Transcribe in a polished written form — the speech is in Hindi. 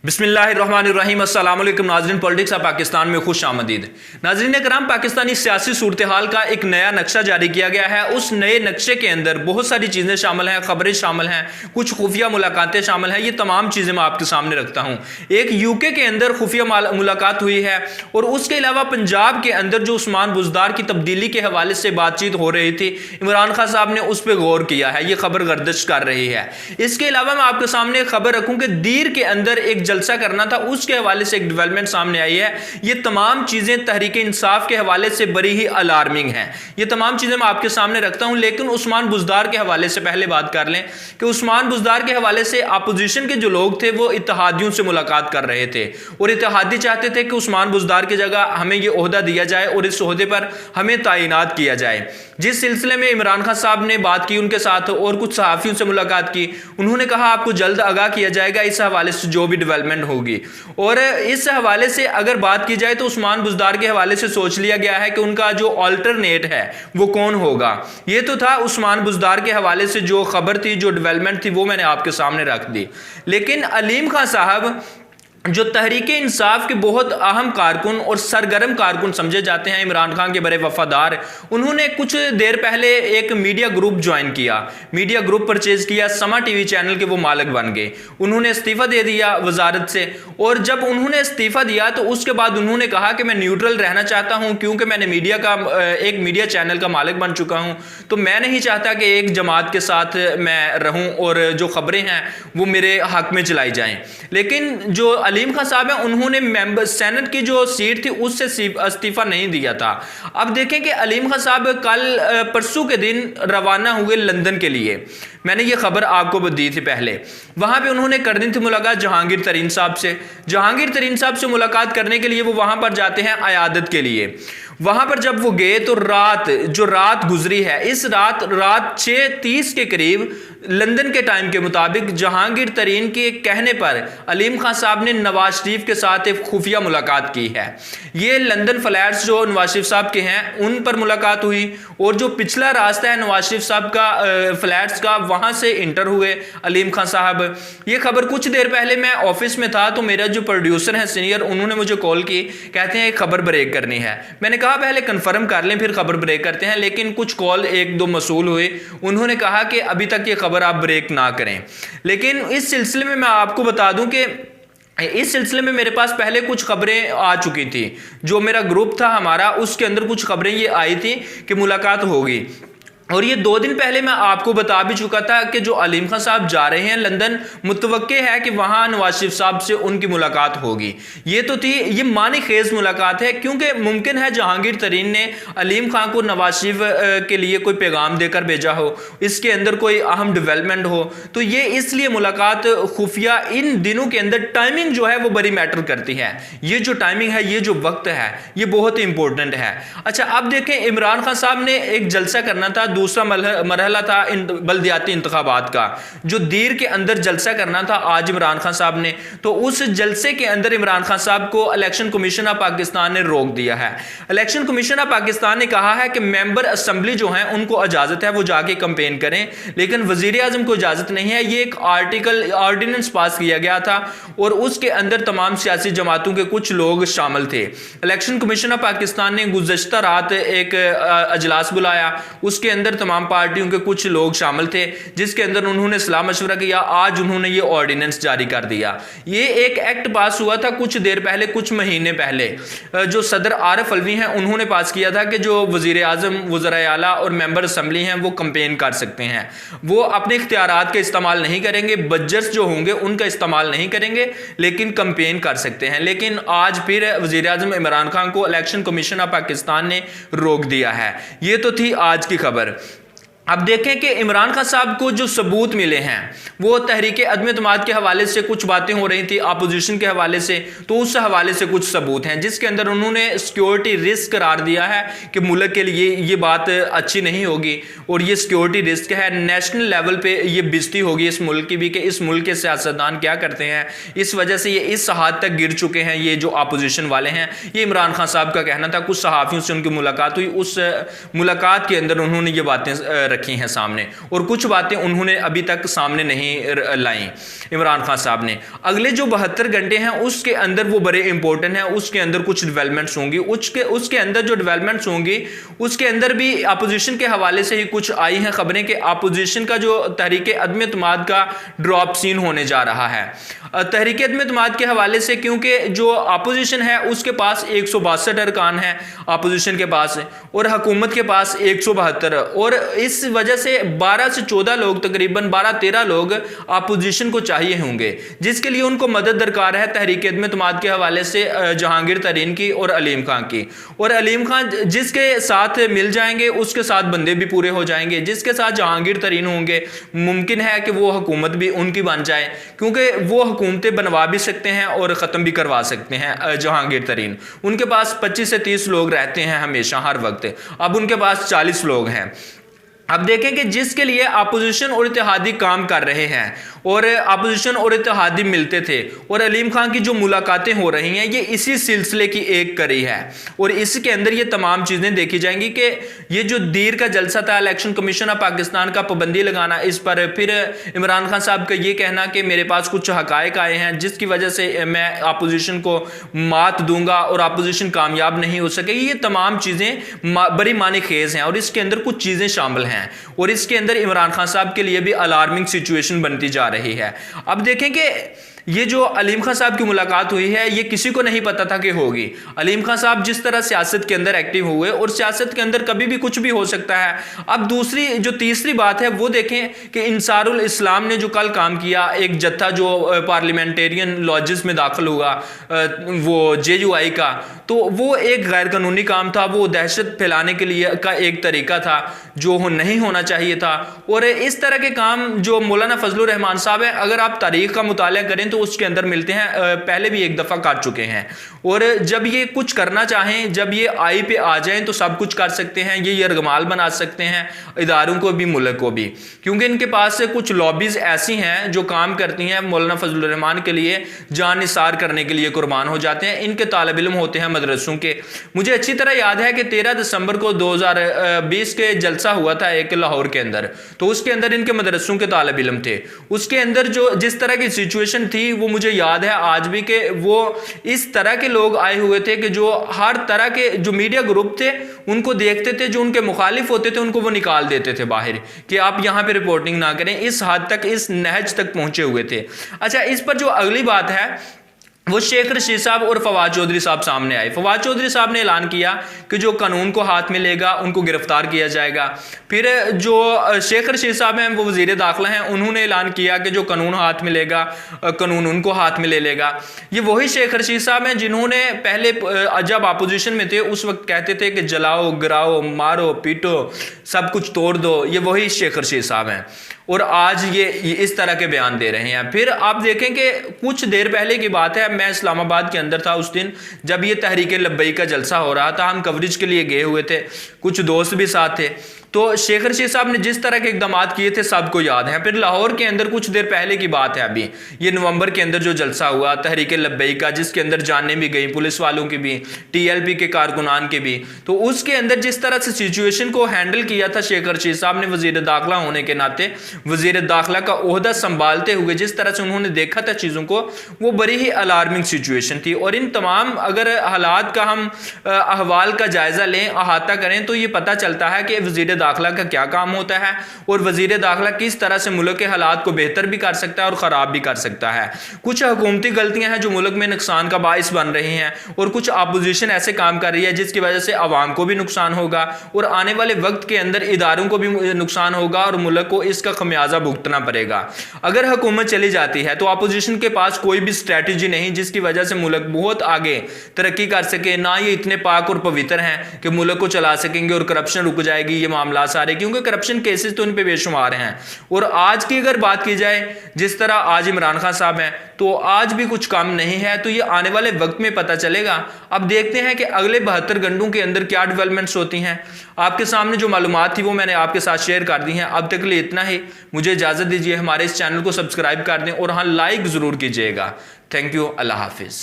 बिस्मिल्लाहिर्रहमानिर्रहीम। अस्सलाम वालेकुम नाज़रीन, पॉलिटिक्स ऑफ पाकिस्तान में खुश आमदीद। नाज़रीन कराम, पाकिस्तानी सियासी सूरत हाल का एक नया नक्शा जारी किया गया है। उस नए नक्शे के अंदर बहुत सारी चीज़ें शामिल हैं, खबरें शामिल हैं, कुछ खुफिया मुलाकातें शामिल हैं। ये तमाम चीज़ें मैं आपके सामने रखता हूँ। एक यूके के अंदर खुफिया मुलाकात हुई है और उसके अलावा पंजाब के अंदर जो उस्मान बुज़दार की तब्दीली के हवाले से बातचीत हो रही थी, इमरान खान साहब ने उस पर गौर किया है। ये खबर गर्दिश कर रही है। इसके अलावा मैं आपके सामने खबर रखूँ कि दीर के अंदर एक जलसा करना था, उसके हवाले से एक डेवलपमेंट सामने आई है। ये तमाम चीजें तहरीक इंसाफ के हवाले से बड़ी ही अलार्मिंग हैं। ये तमाम चीजें मैं आपके सामने रखता हूं, लेकिन उस्मान बुज़दार के हवाले से पहले बात कर लें कि उस्मान बुज़दार के हवाले से अपोजिशन के जो लोग थे वो इत्तेहादियों से मुलाकात कर रहे थे और इत्तेहादी चाहते थे कि उस्मान बुज़दार की जगह हमें यह ओहदा दिया जाए और इस ओहदे पर हमें तैनात किया जाए। जिस सिलसिले में इमरान खान साहब ने बात की उनके साथ और कुछ सहाफ़ियों से मुलाकात की, उन्होंने कहा आपको जल्द आगाह किया जाएगा इस हवाले से जो भी डेवलपमेंट होगी। और इस हवाले से अगर बात की जाए तो उस्मान बुज़दार के हवाले से सोच लिया गया है कि उनका जो अल्टरनेट है वो कौन होगा। ये तो था उस्मान बुज़दार के हवाले से जो खबर थी, जो डेवलपमेंट थी, वो मैंने आपके सामने रख दी। लेकिन अलीम खान साहब जो तहरीक इंसाफ के बहुत अहम कारकुन और सरगर्म कारकुन समझे जाते हैं, इमरान खान के बड़े वफादार, उन्होंने कुछ देर पहले एक मीडिया ग्रुप ज्वाइन किया, मीडिया ग्रुप परचेज किया, समा टीवी चैनल के वो मालिक बन गए। उन्होंने इस्तीफ़ा दे दिया वजारत से और जब उन्होंने इस्तीफ़ा दिया तो उसके बाद उन्होंने कहा कि मैं न्यूट्रल रहना चाहता हूँ क्योंकि मैंने एक मीडिया चैनल का मालिक बन चुका हूँ, तो मैं नहीं चाहता कि एक जमात के साथ मैं रहूँ और जो खबरें हैं वो मेरे हक में चलाई जाएँ। लेकिन जो अलीम खान साहब हैं उन्होंने मेंबर सेनेट की जो सीट थी उससे इस्तीफा नहीं दिया था। अब देखें कि अलीम खान साहब कल परसों के दिन रवाना हुए लंदन के लिए। मैंने ये खबर आपको दी थी पहले। वहां पे उन्होंने कर दी थी मुलाकात जहांगीर तरीन साहब से। जहांगीर तरीन साहब से मुलाकात करने के लिए वो वहां पर जाते हैं अयादत के लिए। वहां पर जब वो गए तो रात गुजरी है, इस रात 6:30 के करीब लंदन के टाइम के मुताबिक जहांगीर तरीन के कहने पर अलीम खान साहब ने नवाज शरीफ के साथ एक खुफिया मुलाकात की है। ये लंदन फ्लैट्स जो नवाज शरीफ साहब के हैं उन पर मुलाकात हुई और जो पिछला रास्ता है नवाज शरीफ साहब का फ्लैट्स का, वहां से इंटर हुए अलीम खान साहब। ये खबर कुछ देर पहले मैं ऑफिस में था तो मेरा जो प्रोड्यूसर है सीनियर, उन्होंने मुझे कॉल की, कहते हैं एक खबर ब्रेक करनी है। मैंने कहा पहले कंफर्म कर लें फिर खबर ब्रेक करते हैं, लेकिन कुछ कॉल एक दो मसूल हुए, उन्होंने कहा कि अभी तक ये खबर आप ब्रेक ना करें। लेकिन इस सिलसिले में मैं आपको बता दूं कि इस सिलसिले में मेरे पास पहले कुछ खबरें आ चुकी थी। जो मेरा ग्रुप था हमारा, उसके अंदर कुछ खबरें ये आई थी कि मुलाकात होगी और ये 2 दिन पहले मैं आपको बता भी चुका था कि जो अलीम खान साहब जा रहे हैं लंदन, मुतवक्के है कि वहां नवाज शरीफ साहब से उनकी मुलाकात होगी। ये तो थी, ये मानी खेज मुलाकात है क्योंकि मुमकिन है जहांगीर तरीन ने अलीम खान को नवाज शरीफ के लिए कोई पैगाम देकर भेजा हो, इसके अंदर कोई अहम डेवलपमेंट हो, तो ये इसलिए मुलाकात खुफिया इन दिनों के अंदर टाइमिंग जो है वो बड़ी मैटर करती है। ये जो टाइमिंग है, ये जो वक्त है, ये बहुत ही इंपॉर्टेंट है। अच्छा, अब देखें इमरान खान साहब ने एक जलसा करना था, दूसरा मरहला था बल्दियाती इंतखाबात का, जो दीर के अंदर जलसा करना था आज इमरान खान साहब ने। तो उस जलसे के अंदर इमरान खान साहब को इलेक्शन कमीशन ऑफ पाकिस्तान ने रोक दिया है। इलेक्शन कमीशन ऑफ पाकिस्तान ने कहा है कि मेंबर असेंबली जो हैं उनको इजाजत है वो जाके कैंपेन करें, लेकिन वजीर आजम को इजाजत नहीं है। ये एक ऑर्डिनेंस पास किया गया था और उसके अंदर तमाम सियासी जमातों के कुछ लोग शामिल थे। इलेक्शन कमीशन ऑफ पाकिस्तान ने गुज़श्ता रात एक अजलास बुलाया, उसके अंदर तमाम पार्टियों के कुछ लोग शामिल थे, जिसके अंदर उन्होंने सलाह मशवरा किया। आज उन्होंने ये ऑर्डिनेंस जारी कर दिया। ये एक एक्ट पास हुआ था कुछ देर पहले, कुछ महीने पहले, जो सदर आरिफ अलवी हैं उन्होंने पास किया था कि जो वजीर आजम, वज़राए आला और मेंबर असेंबली हैं वो कैंपेन कर सकते हैं। वो अपने इख्तियारात का इस्तेमाल नहीं करेंगे, बजट्स जो होंगे उनका इस्तेमाल नहीं करेंगे, लेकिन कैंपेन कर सकते हैं। लेकिन आज फिर वजीर आजम इमरान खान को इलेक्शन कमीशन ऑफ पाकिस्तान ने रोक दिया है। ये तो थी आज की खबर। अब देखें कि इमरान खान साहब को जो सबूत मिले हैं वो तहरीक अदम एतमाद के हवाले से कुछ बातें हो रही थी, अपोजिशन के हवाले से, तो उस हवाले से कुछ सबूत हैं जिसके अंदर उन्होंने सिक्योरिटी रिस्क करार दिया है कि मुल्क के लिए ये बात अच्छी नहीं होगी और ये सिक्योरिटी रिस्क है। नेशनल लेवल पे ये बेइज्जती होगी इस मुल्क की भी कि इस मुल्क के सियासतदान क्या करते हैं, इस वजह से ये इस हद तक गिर चुके हैं ये जो अपोजिशन वाले हैं। ये इमरान खान साहब का कहना था। कुछ सहाफ़ियों से उनकी मुलाकात हुई, उस मुलाकात के अंदर उन्होंने ये बातें रखी हैं सामने, और कुछ बातें उन्होंने अभी तक सामने नहीं लाई इमरान खान साहब ने। अगले जो 72 घंटे हैं उसके अंदर वो बड़े इंपॉर्टेंट हैं, उसके अंदर कुछ डेवलपमेंट्स होंगी, उसके अंदर जो डेवलपमेंट्स होंगी उसके अंदर भी अपोजिशन के हवाले से ही कुछ आई हैं खबरें कि अपोजिशन का जो तहरीक अदम इत्तेमाद का ड्रॉप सीन होने जा रहा है। तहरीक अदम इत्तेमाद के हवाले से, क्योंकि जो अपोजिशन है उसके पास 162 अरकान हैं अपोजिशन के पास, और हुकूमत के पास 172, और इस वजह से 12 से 14 लोग, तकरीबन 12-13 लोग अपोजिशन को चाहिए होंगे, जिसके लिए उनको मदद दरकार है तहरीक अदम इत्तेमाद के हवाले से जहांगीर तरीन की और अलीम खान की। और अलीम खान जिसके साथ मिल जाएंगे उसके साथ बंदे भी पूरे हो जाएंगे, जिसके साथ जहांगीर तरीन होंगे मुमकिन है कि वो हुकूमत भी उनकी बन जाए, क्योंकि वो हुकूमतें बनवा भी सकते हैं और ख़त्म भी करवा सकते हैं। जहांगीर तरीन, उनके पास 25 से 30 लोग रहते हैं हमेशा हर वक्त, अब उनके पास 40 लोग हैं। अब देखें कि जिसके लिए अपोजिशन और इत्तेहादी काम कर रहे हैं और अपोजिशन और इत्तेहादी मिलते थे, और अलीम खान की जो मुलाकातें हो रही हैं ये इसी सिलसिले की एक कड़ी है, और इसके अंदर ये तमाम चीज़ें देखी जाएंगी कि ये जो दीर का जलसा था इलेक्शन कमीशन ऑफ पाकिस्तान का, पाबंदी लगाना इस पर, फिर इमरान खान साहब का ये कहना कि मेरे पास कुछ हकायक आए हैं जिसकी वजह से मैं अपोजिशन को मात दूंगा और अपोजिशन कामयाब नहीं हो सकेगी, ये तमाम चीज़ें बड़ी मानी खेज हैं और इसके अंदर कुछ चीज़ें शामिल हैं, और इसके अंदर इमरान खान साहब के लिए भी अलार्मिंग सिचुएशन बनती जा रही है। अब देखें कि ये जो अलीम खान साहब की मुलाकात हुई है ये किसी को नहीं पता था कि होगी। अलीम खान साहब जिस तरह सियासत के अंदर एक्टिव हुए, और सियासत के अंदर कभी भी कुछ भी हो सकता है। अब तीसरी बात है वो देखें कि इंसारुल इस्लाम ने जो कल काम किया, एक जत्था जो पार्लियामेंटेरियन लॉजेस में दाखिल हुआ वो JUI का, तो वो एक गैर कानूनी काम था, वो दहशत फैलाने के लिए का एक तरीका था जो नहीं होना चाहिए था। और इस तरह के काम जो मौलाना फजलुर रहमान साहब है, अगर आप तारीख का मुताला करें तो उसके अंदर मिलते हैं, पहले भी एक दफ़ा कर चुके हैं, और जब ये कुछ करना चाहें, जब ये आई पे आ जाएं तो सब कुछ कर सकते हैं, ये यरगमाल बना सकते हैं इदारों को भी, मुल्क को भी, क्योंकि इनके पास से कुछ लॉबीज़ ऐसी हैं जो काम करती हैं मौलाना फजलुर रहमान के लिए, जान निसार करने के लिए कुर्बान हो जाते हैं। इनके तालिब इल्म होते हैं मदरसों के। मुझे अच्छी तरह याद है कि 13 दिसंबर को 2020 के जलसा हुआ था एक लाहौर के अंदर, तो उसके अंदर इनके मदरसों के तालिब इल्म थे। उसके अंदर जो जिस तरह की सिचुएशन थी वो मुझे याद है आज भी कि वो इस तरह के लोग आए हुए थे कि जो हर तरह के जो मीडिया ग्रुप थे उनको देखते थे, जो उनके मुखालिफ होते थे उनको वो निकाल देते थे बाहर कि आप यहाँ पे रिपोर्टिंग ना करें। इस हद तक, इस नहज तक पहुंचे हुए थे। अच्छा, इस पर जो अगली बात है वो शेख रशीद साहब और फवाद चौधरी साहब सामने आए। फवाद चौधरी साहब ने ऐलान किया कि जो कानून को हाथ में लेगा उनको गिरफ्तार किया जाएगा। फिर जो शेख रशीद साहब हैं वो वजीर दाखिला हैं, उन्होंने ऐलान किया कि जो कानून हाथ में लेगा कानून उनको हाथ में ले लेगा। ये वही शेख रशीद साहब हैं जिन्होंने पहले जब अपोजिशन में थे उस वक्त कहते थे कि जलाओ, गिराओ, मारो, पीटो, सब कुछ तोड़ दो। ये वही शेख रशीद साहब हैं और आज ये इस तरह के बयान दे रहे हैं। फिर आप देखें कि कुछ देर पहले की बात है, मैं इस्लामाबाद के अंदर था उस दिन जब ये तहरीक लब्बई का जलसा हो रहा था। हम कवरेज के लिए गए हुए थे, कुछ दोस्त भी साथ थे। तो शेख रशीद साहब ने जिस तरह के इकदाम किए थे सबको याद है। फिर लाहौर के अंदर कुछ देर पहले की बात है, अभी ये नवंबर के अंदर जो जलसा हुआ तहरीक लब्बई का, जिसके अंदर जानें भी गई, पुलिस वालों की भी, TLP के कारकुनान के भी। तो उसके अंदर जिस तरह से सिचुएशन को हैंडल किया था शेख रशीद साहब ने, वजीर दाखिला होने के नाते, वजीर दाखिला का ओहदा संभालते हुए जिस तरह से उन्होंने देखा था चीज़ों को, वो बड़ी ही अलार्मिंग सिचुएशन थी। और इन तमाम अगर हालात का हम अहवाल का जायज़ा लें, अहाता करें, तो ये पता चलता है कि वजीर दाखिला का क्या काम होता है और वजीर दाखिला किस तरह से मुल्क के हालात को बेहतर भी कर सकता है और ख़राब भी कर सकता है। कुछ हुकूमती गलतियां हैं जो मुल्क में नुकसान का बाइस बन रही हैं, और कुछ अपोजिशन ऐसे काम कर रही है जिसकी वजह से आवाम को भी नुकसान होगा और आने वाले वक्त के अंदर इदारों को भी नुकसान होगा और मुल्क को इसका खमियाजा भुगतना पड़ेगा। अगर हुकूमत चली जाती है तो अपोजिशन के पास कोई भी स्ट्रैटेजी नहीं जिसकी वजह से मुल्क बहुत आगे तरक्की कर सके। ना ये इतने पाक और पवित्र हैं कि मुल्क को चला सकेंगे और करप्शन रुक जाएगी, ये मामला सारे, क्योंकि करप्शन केसेस तो इन पे बेशुमार हैं। और आज की अगर बात की जाए, जिस तरह आज इमरान खान साहब हैं, तो आज भी कुछ कम नहीं है। तो ये आने वाले वक्त में पता चलेगा। अब देखते हैं कि अगले 72 घंटों के अंदर क्या डेवलपमेंट्स होती हैं। आपके सामने जो मालूमात थी वो मैंने आपके साथ शेयर कर दी हैं। अब तक के लिए इतना ही, मुझे इजाज़त दीजिए। हमारे इस चैनल को सब्सक्राइब कर दें और हाँ, लाइक ज़रूर कीजिएगा। Thank you. अल्लाह हाफिज़।